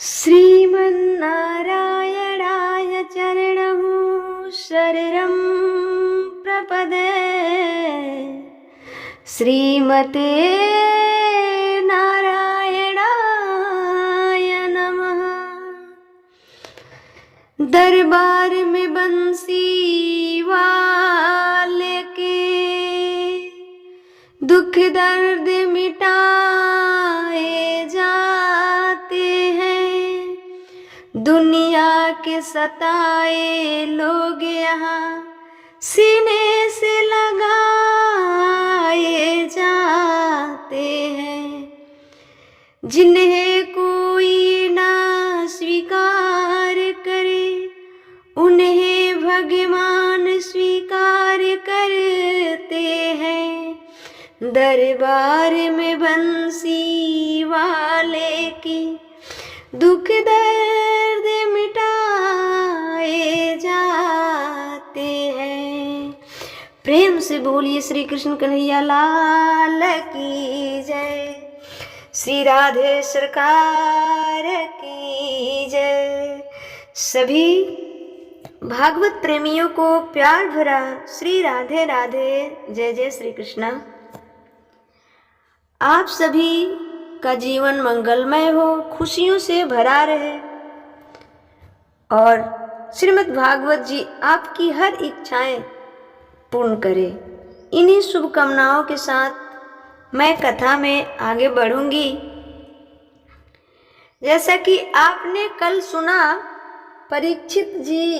श्रीमन्नारायणाय चरणौ शरणं प्रपदे। श्रीमते नारायणाय नमः। दरबार में बंसी वाले के दुख दर्द मिटाए जाते हैं। दुनिया के सताए लोग यहाँ सीने से लगाए जाते हैं। जिन्हें कोई ना स्वीकार करे उन्हें भगवान स्वीकार करते हैं। दरबार में बंसी वाले की दुख दर्द मिटाए जाते हैं। प्रेम से बोलिए श्री कृष्ण कन्हैया लाल की जय। श्री राधे सरकार की जय। सभी भागवत प्रेमियों को प्यार भरा श्री राधे राधे जय जय श्री कृष्णा। आप सभी का जीवन मंगलमय हो, खुशियों से भरा रहे और श्रीमद् भागवत जी आपकी हर इच्छाएं पूर्ण करे। इन्हीं शुभकामनाओं के साथ मैं कथा में आगे बढ़ूंगी। जैसा कि आपने कल सुना, परीक्षित जी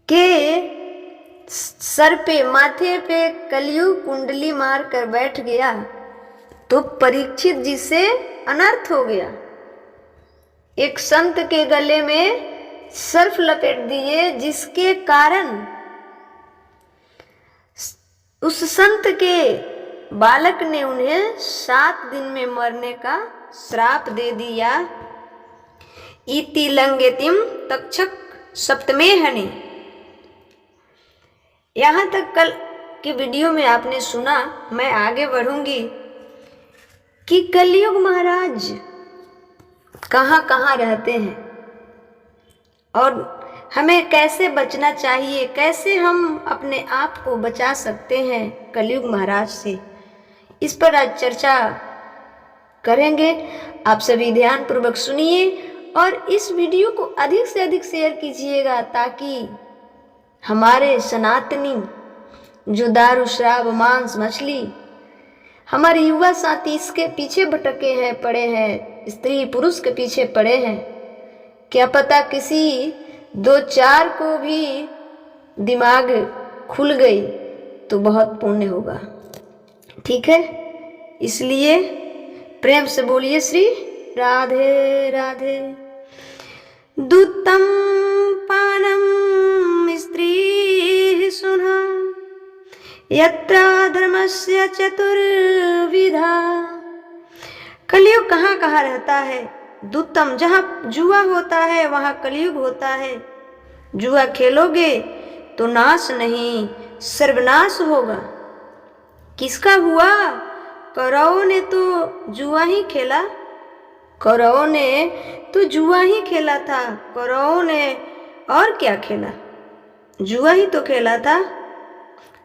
के सर पे माथे पे कलयुग कुंडली मार कर बैठ गया तो परीक्षित जी से अनर्थ हो गया। एक संत के गले में सर्फ लपेट दिए, जिसके कारण उस संत के बालक ने उन्हें 7 दिन में मरने का श्राप दे दिया। इति लंगेतिम तक्षक सप्तमेहनि। यहाँ तक कल की वीडियो में आपने सुना। मैं आगे बढ़ूंगी कि कलयुग महाराज कहाँ कहाँ रहते हैं और हमें कैसे बचना चाहिए, कैसे हम अपने आप को बचा सकते हैं कलयुग महाराज से। इस पर आज चर्चा करेंगे। आप सभी ध्यान पूर्वक सुनिए और इस वीडियो को अधिक से अधिक शेयर कीजिएगा, ताकि हमारे सनातनी जो दारू शराब मांस मछली हमारे युवा साथी इसके पीछे भटके हैं, पड़े हैं, स्त्री पुरुष के पीछे पड़े हैं। क्या पता किसी 2-4 को भी दिमाग खुल गई तो बहुत पुण्य होगा। ठीक है, इसलिए प्रेम से बोलिए श्री राधे राधे। दूतम पानम स्त्री सुना यत्र धर्मस्य चतुर्विधा। कलयुग कहाँ कहाँ रहता है? दूतम, जहाँ जुआ होता है वहाँ कलयुग होता है। जुआ खेलोगे तो नाश नहीं सर्वनाश होगा। किसका हुआ? कौरवों ने तो जुआ ही खेला। कौरवों ने तो जुआ ही खेला था। कौरवों ने और क्या खेला? जुआ ही तो खेला था।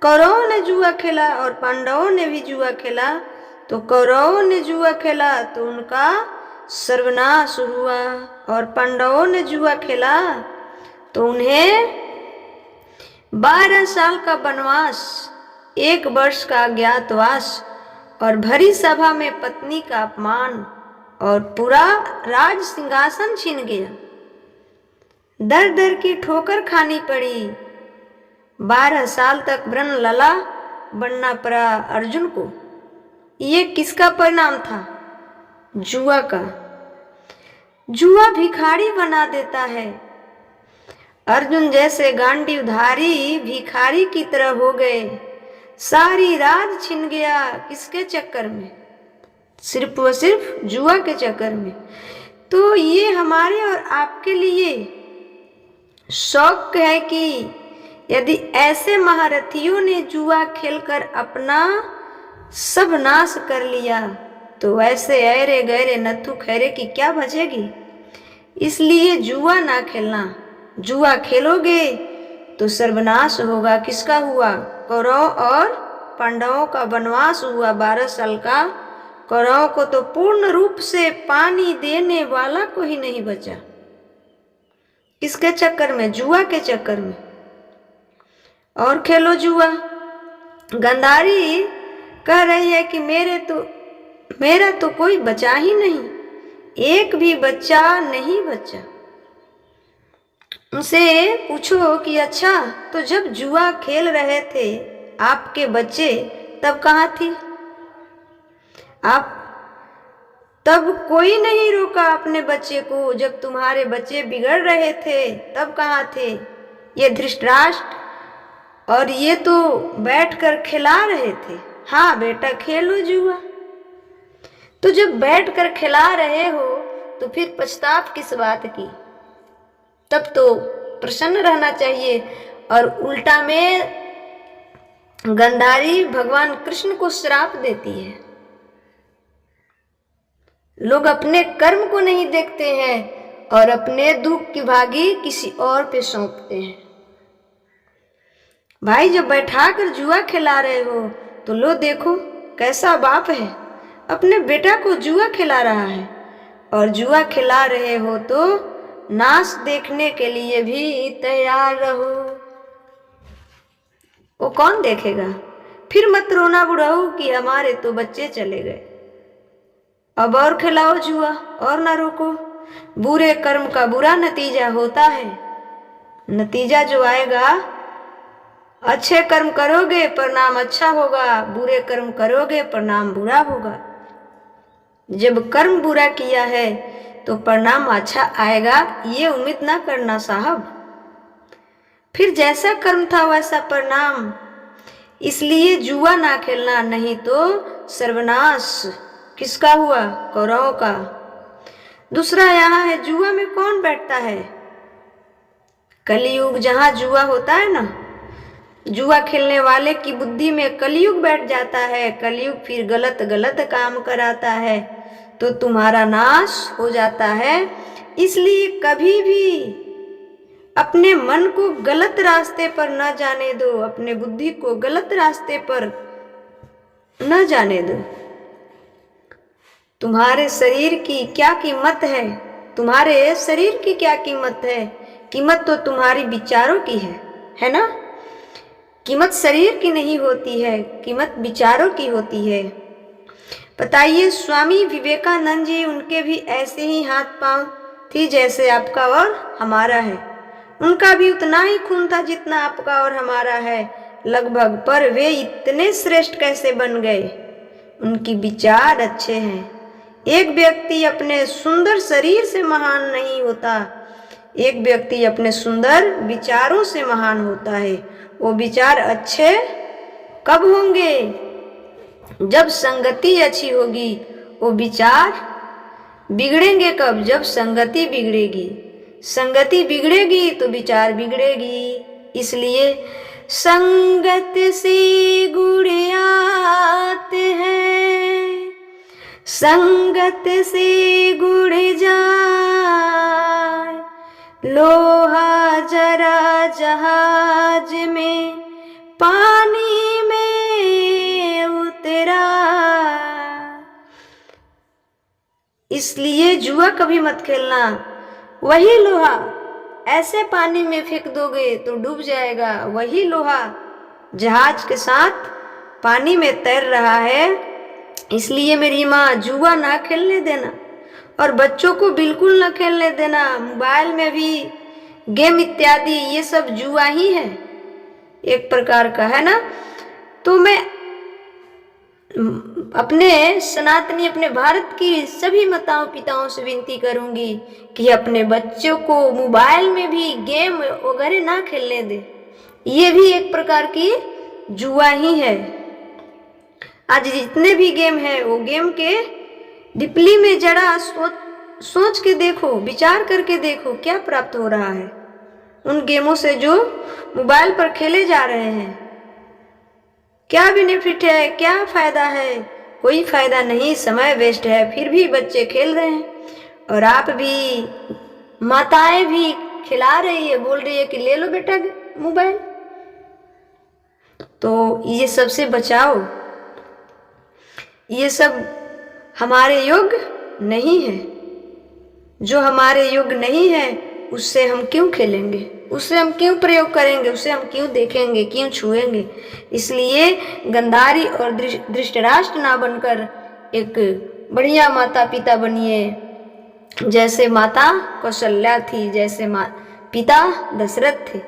कौरवों ने जुआ खेला और पांडवों ने भी जुआ खेला। तो कौरवों ने जुआ खेला तो उनका सर्वनाश हुआ, और पांडवों ने जुआ खेला तो उन्हें 12 साल का वनवास, 1 वर्ष का अज्ञातवास और भरी सभा में पत्नी का अपमान और पूरा राज सिंहासन छीन गया। दर दर की ठोकर खानी पड़ी। 12 साल तक व्रण लला बनना पड़ा अर्जुन को। ये किसका परिणाम था? जुआ का। जुआ भिखारी बना देता है। अर्जुन जैसे गांडीवधारी भिखारी की तरह हो गए। सारी राज छिन गया। किसके चक्कर में? सिर्फ व सिर्फ जुआ के चक्कर में। तो ये हमारे और आपके लिए शौक है कि यदि ऐसे महारथियों ने जुआ खेलकर अपना सब नाश कर लिया तो ऐसे ऐरे गहरे नत्थु खैरे की क्या बचेगी। इसलिए जुआ ना खेलना। जुआ खेलोगे तो सर्वनाश होगा। किसका हुआ? कौरव और पांडवों का वनवास हुआ 12 साल का। कौरवों को तो पूर्ण रूप से पानी देने वाला को ही नहीं बचा। किसके चक्कर में? जुआ के चक्कर में। और खेलो जुआ। गंधारी कह रही है कि मेरा तो कोई बचा ही नहीं, एक भी बच्चा नहीं बचा। उनसे पूछो कि अच्छा, तो जब जुआ खेल रहे थे आपके बच्चे तब कहाँ थी आप? तब कोई नहीं रोका अपने बच्चे को। जब तुम्हारे बच्चे बिगड़ रहे थे तब कहाँ थे ये धृतराष्ट्र? और ये तो बैठकर खिला रहे थे। हाँ बेटा, खेलो जुआ। तो जब बैठकर खिला रहे हो तो फिर पछताव किस बात की? तब तो प्रसन्न रहना चाहिए। और उल्टा में गंधारी भगवान कृष्ण को श्राप देती है। लोग अपने कर्म को नहीं देखते हैं और अपने दुख की भागी किसी और पे सौंपते हैं। भाई, जब बैठाकर जुआ खिला रहे हो तो लो देखो कैसा बाप है, अपने बेटा को जुआ खिला रहा है। और जुआ खिला रहे हो तो नाश देखने के लिए भी तैयार रहो। वो कौन देखेगा? फिर मत रोना बुढ़ाऊ कि हमारे तो बच्चे चले गए। अब और खिलाओ जुआ और ना रोको। बुरे कर्म का बुरा नतीजा होता है। नतीजा जो आएगा, अच्छे कर्म करोगे परिणाम अच्छा होगा, बुरे कर्म करोगे परिणाम बुरा होगा। जब कर्म बुरा किया है तो परिणाम अच्छा आएगा, ये उम्मीद ना करना साहब। फिर जैसा कर्म था वैसा परिणाम। इसलिए जुआ ना खेलना, नहीं तो सर्वनाश किसका हुआ? कौरवों का। दूसरा यहाँ है, जुआ में कौन बैठता है? कलयुग। जहाँ जुआ होता है ना, जुआ खेलने वाले की बुद्धि में कलयुग बैठ जाता है। कलयुग फिर गलत गलत काम कराता है तो तुम्हारा नाश हो जाता है। इसलिए कभी भी अपने मन को गलत रास्ते पर न जाने दो, अपने बुद्धि को गलत रास्ते पर न जाने दो। तुम्हारे शरीर की क्या कीमत है? तुम्हारे शरीर की क्या कीमत है? कीमत तो तुम्हारी विचारों की है ना? कीमत शरीर की नहीं होती है, कीमत विचारों की होती है। बताइए, स्वामी विवेकानंद जी, उनके भी ऐसे ही हाथ पांव थी जैसे आपका और हमारा है। उनका भी उतना ही खून था जितना आपका और हमारा है लगभग। पर वे इतने श्रेष्ठ कैसे बन गए? उनकी विचार अच्छे हैं। एक व्यक्ति अपने सुंदर शरीर से महान नहीं होता, एक व्यक्ति अपने सुंदर विचारों से महान होता है। वो विचार अच्छे कब होंगे? जब संगति अच्छी होगी। वो विचार बिगड़ेंगे कब? जब संगति बिगड़ेगी। संगति बिगड़ेगी तो विचार बिगड़ेगी। इसलिए संगत से गुण आते हैं, संगत से गुण जाए। लोहा जरा जहाज में पानी में उतरा। इसलिए जुआ कभी मत खेलना। वही लोहा ऐसे पानी में फेंक दोगे तो डूब जाएगा। वही लोहा जहाज के साथ पानी में तैर रहा है। इसलिए मेरी माँ, जुआ ना खेलने देना और बच्चों को बिल्कुल ना खेलने देना। मोबाइल में भी गेम इत्यादि ये सब जुआ ही है, एक प्रकार का, है ना। तो मैं अपने सनातनी, अपने भारत की सभी माताओं पिताओं से विनती करूंगी कि अपने बच्चों को मोबाइल में भी गेम वगैरह ना खेलने दे। ये भी एक प्रकार की जुआ ही है। आज जितने भी गेम है वो गेम के डिपली में जरा सोच के देखो, विचार करके देखो क्या प्राप्त हो रहा है उन गेमों से जो मोबाइल पर खेले जा रहे हैं। क्या बेनिफिट है, क्या फायदा है, कोई फायदा नहीं, समय वेस्ट है। फिर भी बच्चे खेल रहे हैं और आप भी, माताएं भी खिला रही है, बोल रही है कि ले लो बेटा मोबाइल। तो ये सबसे बचाओ, ये सब हमारे योग्य नहीं है। जो हमारे योग्य नहीं है उससे हम क्यों खेलेंगे, उससे हम क्यों प्रयोग करेंगे, उससे हम क्यों देखेंगे, क्यों छुएंगे। इसलिए गंधारी और धृतराष्ट्र ना बनकर एक बढ़िया माता पिता बनिए, जैसे माता कौशल्या थी, जैसे पिता दशरथ थे।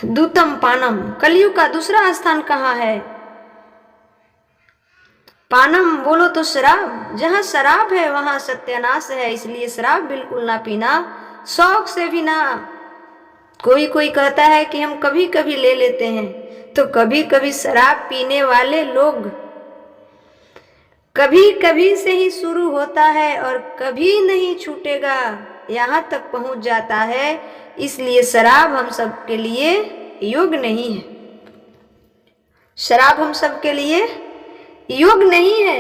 दूतम पानम, कलयुग का दूसरा स्थान कहाँ है? पानम बोलो तो शराब, जहाँ शराब है वहां सत्यानाश है। इसलिए शराब बिल्कुल ना पीना, शौक से भी ना। कोई कोई कहता है कि हम कभी कभी ले लेते हैं, तो कभी कभी शराब पीने वाले लोग कभी कभी से ही शुरू होता है और कभी नहीं छूटेगा, यहाँ तक पहुंच जाता है। इसलिए शराब हम सब के लिए योग्य नहीं है, शराब हम सब के लिए योग्य नहीं है।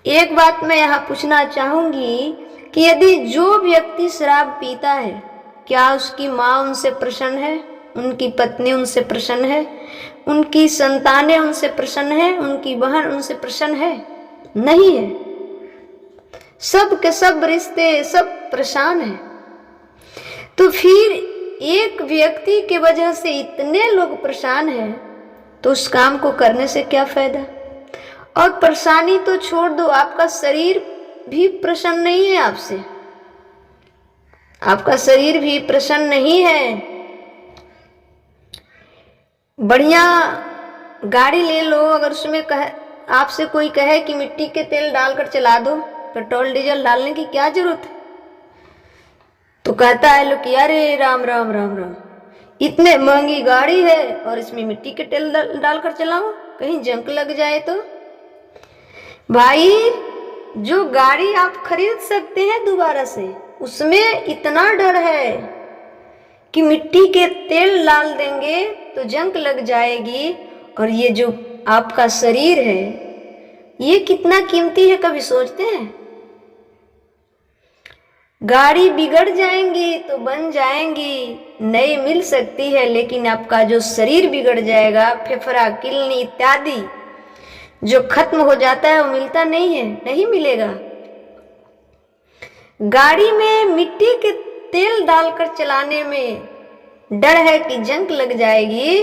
एक बात मैं यहाँ पूछना चाहूंगी कि यदि जो व्यक्ति शराब पीता है, क्या उसकी माँ उनसे प्रसन्न है, उनकी पत्नी उनसे प्रसन्न है, उनकी संतानें उनसे प्रसन्न है, उनकी बहन उनसे प्रसन्न है? नहीं है। सब के सब रिश्ते सब परेशान है। तो फिर एक व्यक्ति के वजह से इतने लोग परेशान हैं, तो उस काम को करने से क्या फायदा? और परेशानी तो छोड़ दो, आपका शरीर भी प्रसन्न नहीं है आपसे, आपका शरीर भी प्रसन्न नहीं है। बढ़िया गाड़ी ले लो, अगर उसमें आपसे कोई कहे कि मिट्टी के तेल डालकर चला दो, पेट्रोल डीजल डालने की क्या जरूरत है, तो कहता है लोग कि अरे राम राम राम राम, इतने महंगी गाड़ी है और इसमें मिट्टी के तेल डालकर चलाओ, कहीं जंग लग जाए तो। भाई, जो गाड़ी आप खरीद सकते हैं दोबारा से, उसमें इतना डर है कि मिट्टी के तेल डाल देंगे तो जंग लग जाएगी। और ये जो आपका शरीर है, ये कितना कीमती है, कभी सोचते हैं? गाड़ी बिगड़ जाएंगी तो बन जाएंगी, नई मिल सकती है, लेकिन आपका जो शरीर बिगड़ जाएगा, फेफड़ा किडनी इत्यादि जो खत्म हो जाता है, वो मिलता नहीं है, नहीं मिलेगा। गाड़ी में मिट्टी के तेल डालकर चलाने में डर है कि जंग लग जाएगी,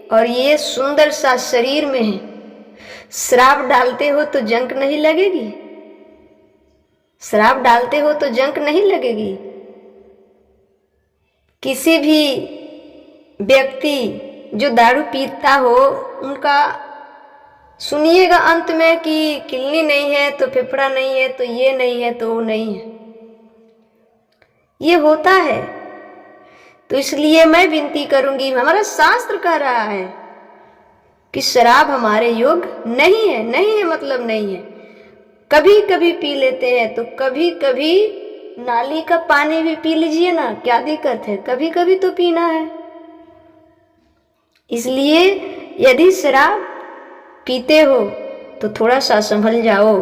और ये सुंदर सा शरीर में है, शराब डालते हो तो जंग नहीं लगेगी, शराब डालते हो तो जंग नहीं लगेगी। किसी भी व्यक्ति जो दारू पीता हो, उनका सुनिएगा अंत में कि किडनी नहीं है तो फेफड़ा नहीं है तो ये नहीं है तो वो नहीं है, ये होता है। तो इसलिए मैं विनती करूंगी, हमारा शास्त्र कह रहा है कि शराब हमारे योग्य नहीं है। नहीं है मतलब नहीं है, कभी कभी पी लेते हैं, तो कभी कभी नाली का पानी भी पी लीजिए ना, क्या दिक्कत है, कभी कभी तो पीना है। इसलिए यदि शराब पीते हो तो थोड़ा सा संभल जाओ।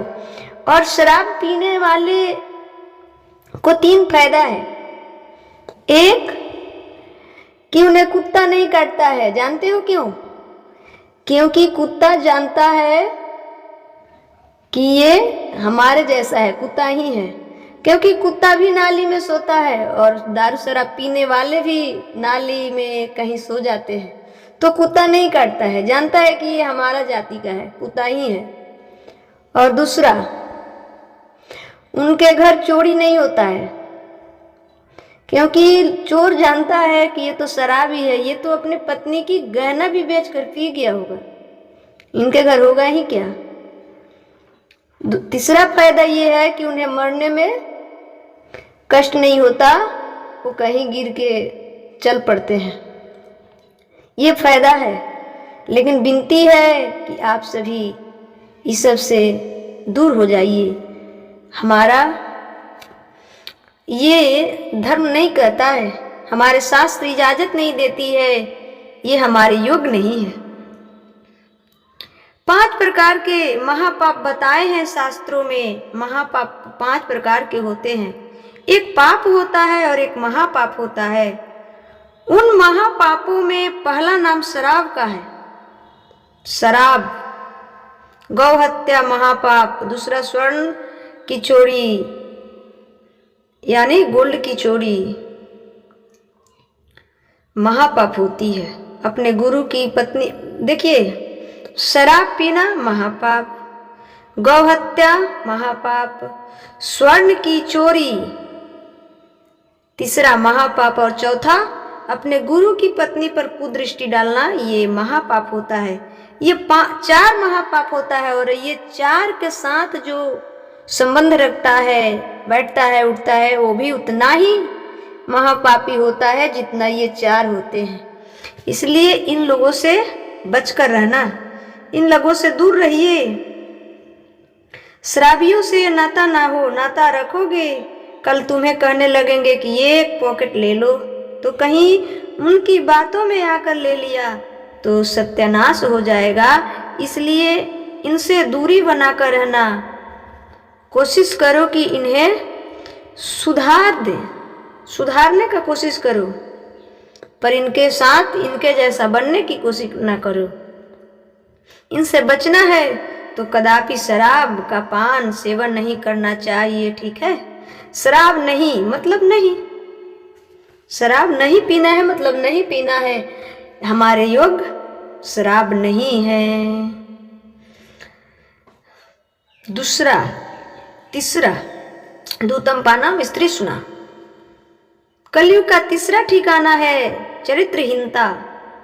और शराब पीने वाले को 3 फायदा है। एक, कि उन्हें कुत्ता नहीं काटता है। जानते हो क्यों? क्योंकि कुत्ता जानता है कि ये हमारे जैसा है, कुत्ता ही है। क्योंकि कुत्ता भी नाली में सोता है और दारू शराब पीने वाले भी नाली में कहीं सो जाते हैं, तो कुत्ता नहीं काटता है, जानता है कि ये हमारा जाति का है, कुत्ता ही है। और दूसरा, उनके घर चोरी नहीं होता है, क्योंकि चोर जानता है कि ये तो शराबी है, ये तो अपने पत्नी की गहना भी बेच कर पी गया होगा, इनके घर होगा ही क्या। तीसरा फायदा ये है कि उन्हें मरने में कष्ट नहीं होता, वो कहीं गिर के चल पड़ते हैं, ये फायदा है। लेकिन विनती है कि आप सभी इस सब से दूर हो जाइए। हमारा ये धर्म नहीं कहता है, हमारे शास्त्र इजाजत नहीं देती है, ये हमारे योग्य नहीं है। 5 प्रकार के महापाप बताए हैं शास्त्रों में। महापाप 5 प्रकार के होते हैं। एक पाप होता है और एक महापाप होता है। उन महापापों में पहला नाम शराब का है। शराब, गौ हत्या महापाप। दूसरा स्वर्ण की चोरी यानी गोल्ड की चोरी महापाप होती है। अपने गुरु की पत्नी, देखिए, शराब पीना महापाप, गौ हत्या महापाप, स्वर्ण की चोरी तीसरा महापाप, और चौथा अपने गुरु की पत्नी पर कुदृष्टि डालना, ये महापाप होता है। ये 4 महापाप होता है। और ये 4 के साथ जो संबंध रखता है, बैठता है, उठता है, वो भी उतना ही महापापी होता है जितना ये 4 होते हैं। इसलिए इन लोगों से बचकर रहना, इन लोगों से दूर रहिए। शराबियों से नाता ना हो। नाता रखोगे, कल तुम्हें कहने लगेंगे कि ये एक पॉकेट ले लो, तो कहीं उनकी बातों में आकर ले लिया तो सत्यानाश हो जाएगा। इसलिए इनसे दूरी बनाकर रहना। कोशिश करो कि इन्हें सुधार दे, सुधारने का कोशिश करो, पर इनके साथ इनके जैसा बनने की कोशिश ना करो। इनसे बचना है तो कदापि शराब का पान सेवन नहीं करना चाहिए, ठीक है। शराब नहीं मतलब नहीं, शराब नहीं पीना है मतलब नहीं पीना है। हमारे योग शराब नहीं है। दूसरा, तीसरा, दूतम पानम स्त्री सुना। कलयुग का तीसरा ठिकाना है चरित्रहीनता।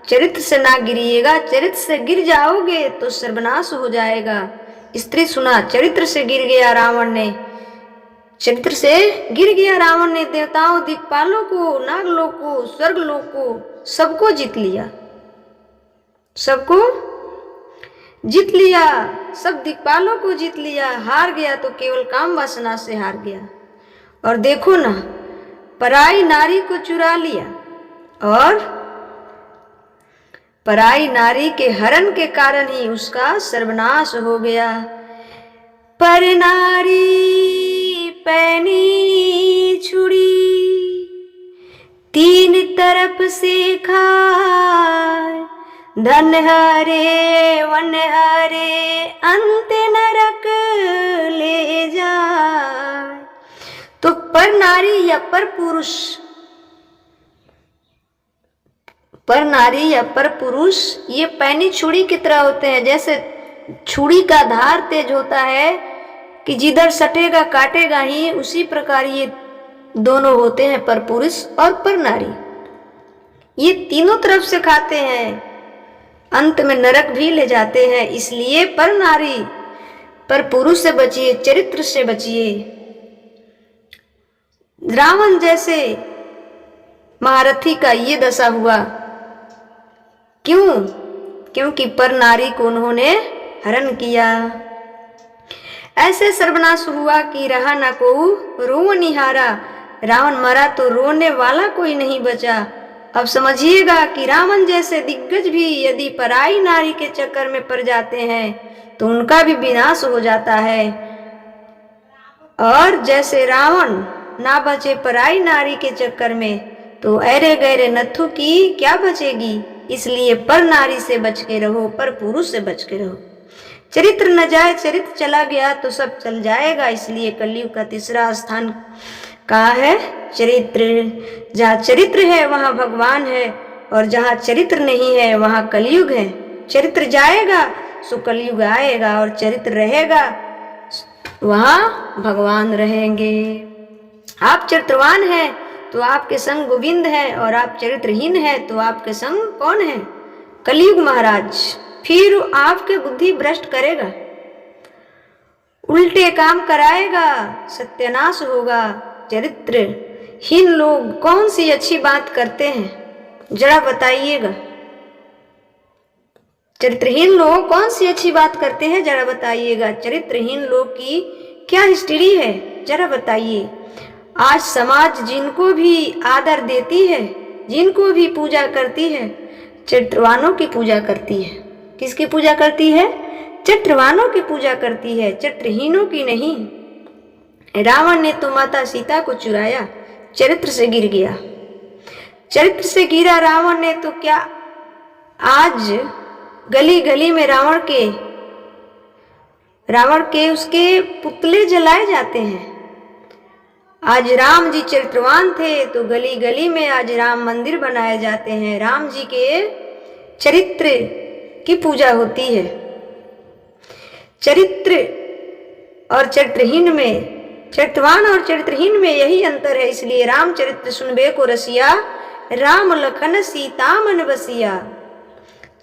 चरित्र से ना गिरिएगा, चरित्र से गिर जाओगे तो सर्वनाश हो जाएगा। स्त्री सुना, चरित्र से गिर गया रावण ने, चरित्र से गिर गया रावण ने। देवताओं, दिक्पालों को, नागलोक को, स्वर्गलोक को, सबको जीत लिया, सबको जीत लिया, सब दिक्पालों को जीत लिया। हार गया तो केवल काम वासना से हार गया। और देखो ना, पराई नारी को चुरा लिया और पराई नारी के हरण के कारण ही उसका सर्वनाश हो गया। पर नारी पैनी छुरी, 3 तरफ से खाए। धन हरे वन हरे, अंत नरक ले जाए। तो पर नारी या पर पुरुष, पर नारी या पर पुरुष ये पैनी छुरी की तरह होते हैं। जैसे छुरी का धार तेज होता है कि जिधर सटेगा काटेगा ही, उसी प्रकार ये दोनों होते हैं, पर पुरुष और पर नारी। ये तीनों तरफ से खाते हैं, अंत में नरक भी ले जाते हैं। इसलिए पर नारी, पर पुरुष से बचिए, चरित्र से बचिए। रावण जैसे महारथी का ये दशा हुआ, क्यों? क्योंकि पर नारी को उन्होंने हरण किया। ऐसे सर्वनाश हुआ कि रहा ना को रोवनिहारा। रावण मरा तो रोने वाला कोई नहीं बचा। अब समझिएगा कि रावण जैसे दिग्गज भी यदि पराई नारी के चक्कर में पड़ जाते हैं तो उनका भी विनाश हो जाता है। और जैसे रावण ना बचे पराई नारी के चक्कर में, तो ऐरे गैरे नत्थु की क्या बचेगी। इसलिए पर नारी से बच के रहो, पर पुरुष से बच के रहो। चरित्र न जाए, चरित्र चला गया तो सब चल जाएगा। इसलिए कलयुग का तीसरा स्थान कहाँ है? चरित्र। जहाँ चरित्र है वहाँ भगवान है, और जहाँ चरित्र नहीं है वहाँ कलयुग है। चरित्र जाएगा सो कलयुग आएगा, और चरित्र रहेगा वहाँ भगवान रहेंगे। आप चरित्रवान हैं तो आपके संग गोविंद है, और आप चरित्रहीन हैं तो आपके संग कौन है? कलयुग महाराज। फिर आपके बुद्धि भ्रष्ट करेगा, उल्टे काम कराएगा, सत्यानाश होगा। चरित्रहीन लोग कौन सी अच्छी बात करते हैं जरा बताइएगा। चरित्रहीन लोग कौन सी अच्छी बात करते हैं जरा बताइएगा। चरित्रहीन लोग की क्या हिस्ट्री है जरा बताइए। आज समाज जिनको भी आदर देती है, जिनको भी पूजा करती है, चरित्रवानों की पूजा करती है। किसकी पूजा करती है? चरित्रवानों की पूजा करती है, चरित्रहीनों की नहीं। रावण ने तो माता सीता को चुराया, चरित्र से गिर गया। चरित्र से गिरा रावण ने तो क्या आज गली गली में रावण के उसके पुतले जलाए जाते हैं। आज राम जी चरित्रवान थे तो गली गली में आज राम मंदिर बनाए जाते हैं, राम जी के चरित्र की पूजा होती है। चरित्र और चरित्रहीन में, चरित्रवान और चरित्रहीन में यही अंतर है। इसलिए रामचरित्र सुनबे को रसिया, राम लखन सीता मन बसिया।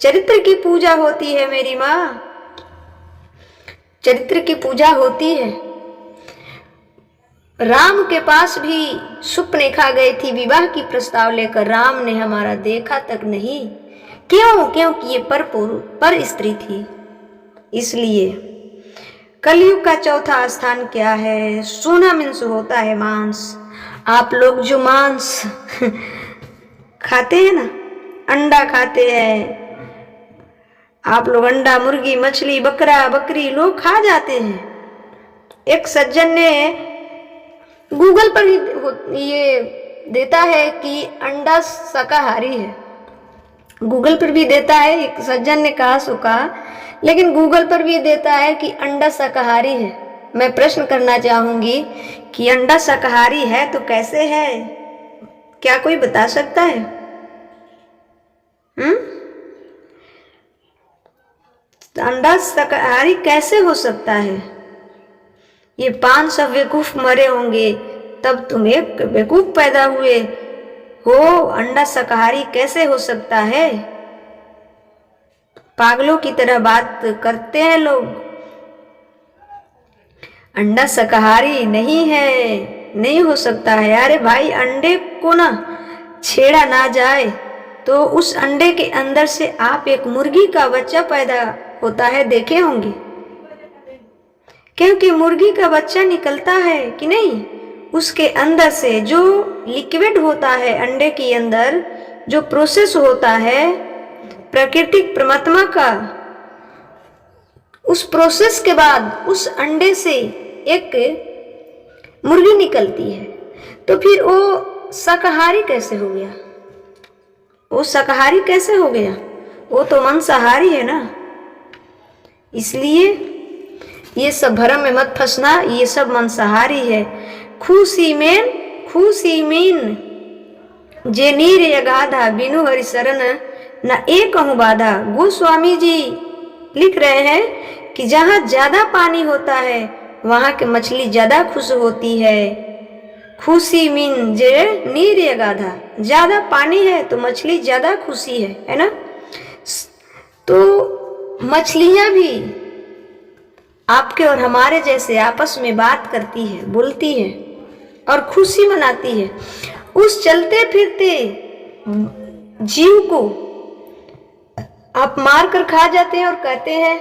चरित्र की पूजा होती है मेरी माँ, चरित्र की पूजा होती है। राम के पास भी सुपनेखा गई थी विवाह की प्रस्ताव लेकर, राम ने हमारा देखा तक नहीं। क्यों? क्योंकि ये पर स्त्री थी। इसलिए कलयुग का चौथा स्थान क्या है? सोना मिंस होता है मांस। आप लोग जो मांस खाते हैं ना, अंडा खाते हैं आप लोग, अंडा, मुर्गी, मछली, बकरा, बकरी लोग खा जाते हैं। एक सज्जन ने गूगल पर ही ये देता है कि अंडा शाकाहारी है, गूगल पर भी देता है, एक सज्जन ने कहा सो कहा, लेकिन गूगल पर भी देता है कि अंडा शाकाहारी है। मैं प्रश्न करना चाहूंगी कि अंडा शाकाहारी है तो कैसे है? क्या कोई बता सकता है? अंडा शाकाहारी कैसे हो सकता है? ये 500 बेवकूफ मरे होंगे तब तुम एक बेवकूफ पैदा हुए हो। अंडा शाकाहारी कैसे हो सकता है? पागलों की तरह बात करते हैं लोग। अंडा शाकाहारी नहीं है, नहीं हो सकता है। अरे भाई, अंडे को ना छेड़ा ना जाए तो उस अंडे के अंदर से आप एक मुर्गी का बच्चा पैदा होता है देखे होंगे, क्योंकि मुर्गी का बच्चा निकलता है कि नहीं, उसके अंदर से जो लिक्विड होता है, अंडे के अंदर जो प्रोसेस होता है प्राकृतिक परमात्मा का, उस प्रोसेस के बाद उस अंडे से एक मुर्गी निकलती है। तो फिर वो शाकाहारी कैसे हो गया? वो शाकाहारी कैसे हो गया? वो तो मांसाहारी है ना। इसलिए ये सब भ्रम में मत फंसना, ये सब मांसाहारी है। खुशी मीन जे नीर अगाधा, बिनु हरि शरण न एक कहूँ बाधा। गोस्वामी जी लिख रहे हैं कि जहाँ ज्यादा पानी होता है वहां की मछली ज्यादा खुश होती है। खुशी मीन जे नीर अगाधा, ज्यादा पानी है तो मछली ज्यादा खुशी है ना। तो मछलियां भी आपके और हमारे जैसे आपस में बात करती है, बोलती है और खुशी मनाती है। उस चलते फिरते जीव को आप मार कर खा जाते हैं और कहते हैं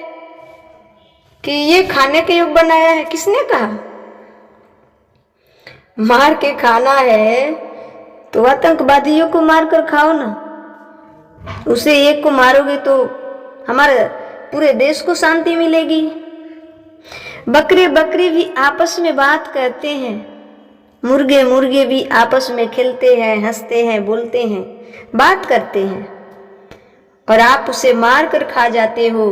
कि ये खाने के योग बनाया है। किसने कहा? मार के खाना है तो आतंकवादियों को मार कर खाओ ना। उसे एक को मारोगे तो हमारे पूरे देश को शांति मिलेगी। बकरे बकरी भी आपस में बात करते हैं, मुर्गे मुर्गे भी आपस में खेलते हैं, हंसते हैं, बोलते हैं, बात करते हैं, और आप उसे मार कर खा जाते हो।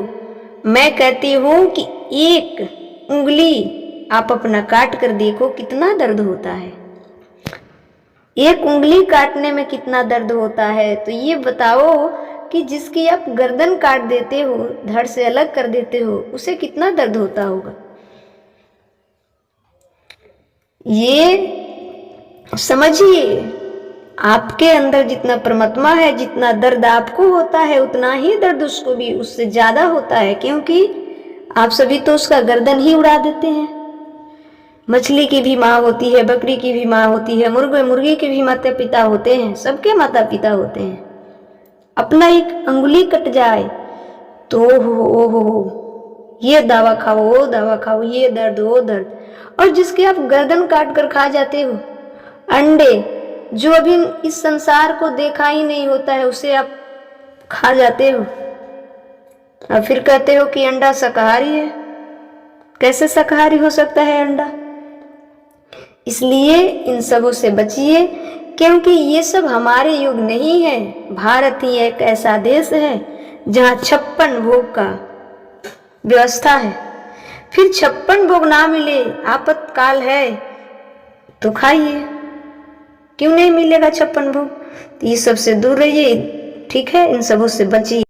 मैं कहती हूं कि एक उंगली आप अपना काट कर देखो कितना दर्द होता है। एक उंगली काटने में कितना दर्द होता है, तो ये बताओ कि जिसकी आप गर्दन काट देते हो, धड़ से अलग कर देते हो, उसे कितना दर्द होता होगा। ये समझिए, आपके अंदर जितना परमात्मा है, जितना दर्द आपको होता है उतना ही दर्द उसको भी उससे ज्यादा होता है, क्योंकि आप सभी तो उसका गर्दन ही उड़ा देते हैं। मछली की भी माँ होती है, बकरी की भी माँ होती है, मुर्गे मुर्गी के भी माता पिता होते हैं, सबके माता पिता होते हैं। अपना एक अंगुली कट जाए तो हो ये दवा खाओ, वो दवा खाओ, ये दर्द वो दर्द। और जिसके आप गर्दन काट कर खा जाते हो, अंडे जो अभी इस संसार को देखा ही नहीं होता है उसे आप खा जाते हो। और फिर कहते हो कि अंडा शाकाहारी है। कैसे शाकाहारी हो सकता है अंडा? इसलिए इन सबों से बचिए, क्योंकि ये सब हमारे युग नहीं है। भारत ही एक ऐसा देश है जहाँ 56 भोग का व्यवस्था है। फिर 56 भोग ना मिले, आपातकाल है तो खाइए, क्यों नहीं मिलेगा 56 भोग? तो ये सबसे दूर रहिए, ठीक है? इन सबों से बचिए।